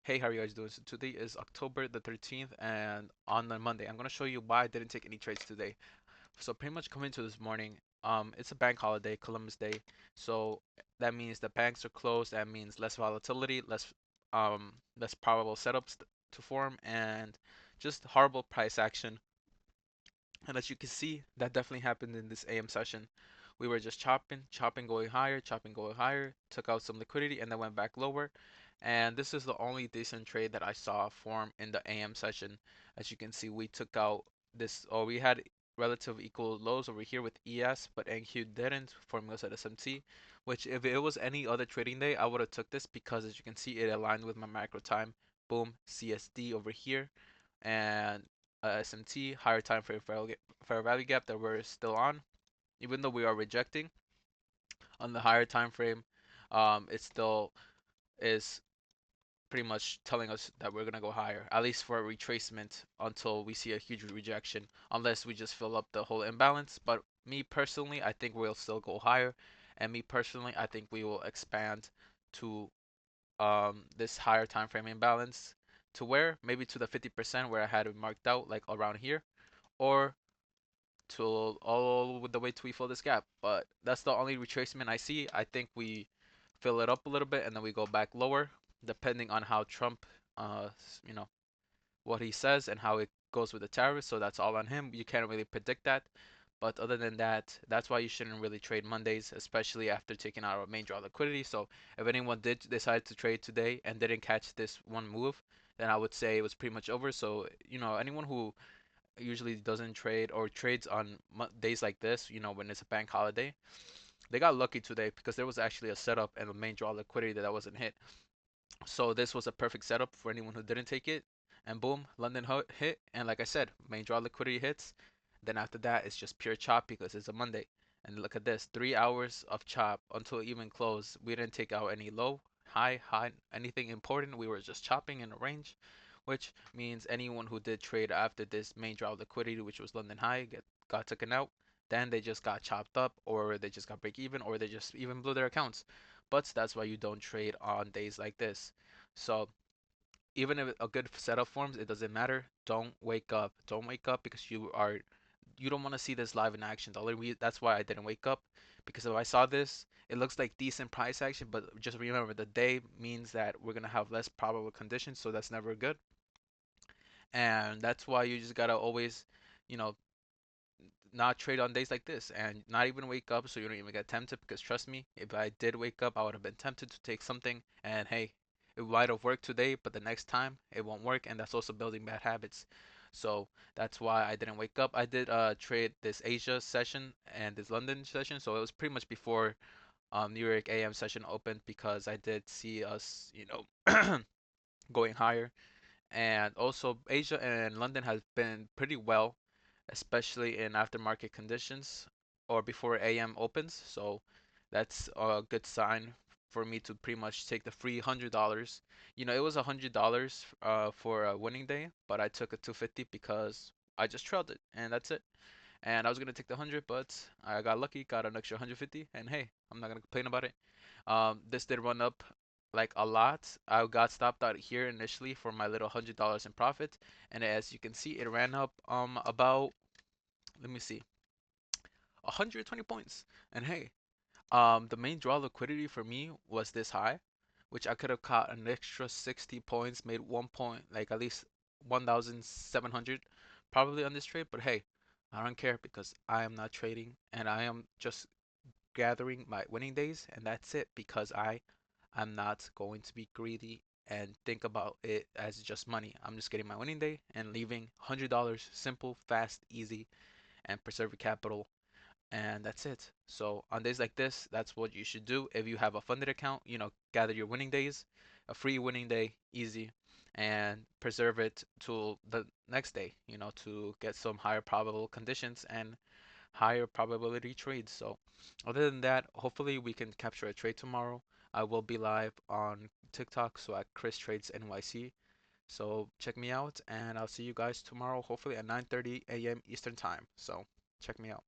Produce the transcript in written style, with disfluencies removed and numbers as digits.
Hey, how are you guys doing? So today is October the 13th, and on the Monday, I'm gonna show you why I didn't take any trades today. So pretty much coming to this morning, it's a bank holiday, Columbus Day, so that means the banks are closed. That means less volatility, less probable setups to form, and just horrible price action. And as you can see, that definitely happened in this AM session. We were just chopping, going higher, took out some liquidity, and then went back lower. And this is the only decent trade that I saw form in the AM session. As you can see, we took out this, or we had relative equal lows over here with ES, but NQ didn't, forming us at SMT, which if it was any other trading day, I would have took this because as you can see, it aligned with my macro time. Boom, CSD over here, and SMT, higher time frame fair value gap that we're still on, even though we are rejecting on the higher time frame, it still is pretty much telling us that we're gonna go higher, at least for a retracement until we see a huge rejection, unless we just fill up the whole imbalance. But me personally, I think we'll still go higher, and me personally, I think we will expand to this higher time frame imbalance to where maybe to the 50% where I had it marked out, like around here, or to all the way to we fill this gap. But that's the only retracement I see. I think we fill it up a little bit and then we go back lower, depending on how Trump, uh, you know, what he says and how it goes with the tariffs. So that's all on him. You can't really predict that. But other than that, that's why you shouldn't really trade Mondays, especially after taking out our main draw liquidity. So if anyone did decide to trade today and didn't catch this one move, then I would say it was pretty much over. So, anyone who usually doesn't trade or trades on days like this, when it's a bank holiday, they got lucky today because there was actually a setup and a main draw liquidity that wasn't hit. So this was a perfect setup for anyone who didn't take it. And boom, London hit. And like I said, main draw liquidity hits. Then after that, it's just pure chop because it's a Monday. And look at this, 3 hours of chop until even close. We didn't take out any low, high, anything important. We were just chopping in a range, which means anyone who did trade after this main draw liquidity, which was London high, got taken out. Then they just got chopped up, or they just got break even, or they just even blew their accounts. But that's why you don't trade on days like this. So even if a good setup forms, it doesn't matter. Don't wake up. Don't wake up because you don't want to see this live in action. That's why I didn't wake up, because if I saw this, it looks like decent price action, but just remember the day means that we're gonna have less probable conditions, so that's never good. And that's why you just gotta always, you know, not trade on days like this and not even wake up so you don't even get tempted, because trust me, if I did wake up, I would have been tempted to take something, and hey, it might have worked today, but the next time it won't work, and that's also building bad habits. So that's why I didn't wake up. I did trade this Asia session and this London session, so it was pretty much before New York AM session opened, because I did see us, going higher. And also Asia and London has been pretty well, especially in aftermarket conditions or before AM opens. So that's a good sign for me to pretty much take the free $100. It was $100 for a winning day, but I took a 250 because I just trailed it, and that's it. And I was gonna take the 100, but I got lucky, got an extra 150, and hey, I'm not gonna complain about it. This did run up like a lot. I got stopped out here initially for my little $100 in profit, and as you can see, it ran up about, let me see, 120 points. And hey, the main draw liquidity for me was this high, which I could have caught an extra 60 points, made 1 point, like at least 1,700 probably on this trade. But hey, I don't care because I am not trading and I am just gathering my winning days, and that's it, because I am not going to be greedy and think about it as just money. I'm just getting my winning day and leaving $100, simple, fast, easy, and preserve your capital, and that's it. So on days like this, that's what you should do. If you have a funded account, gather your winning days, a free winning day, easy, and preserve it to the next day, to get some higher probable conditions and higher probability trades. So other than that, hopefully we can capture a trade tomorrow. I will be live on TikTok, so at Chris Trades NYC. So check me out, and I'll see you guys tomorrow, hopefully at 9:30 a.m. Eastern Time. So check me out.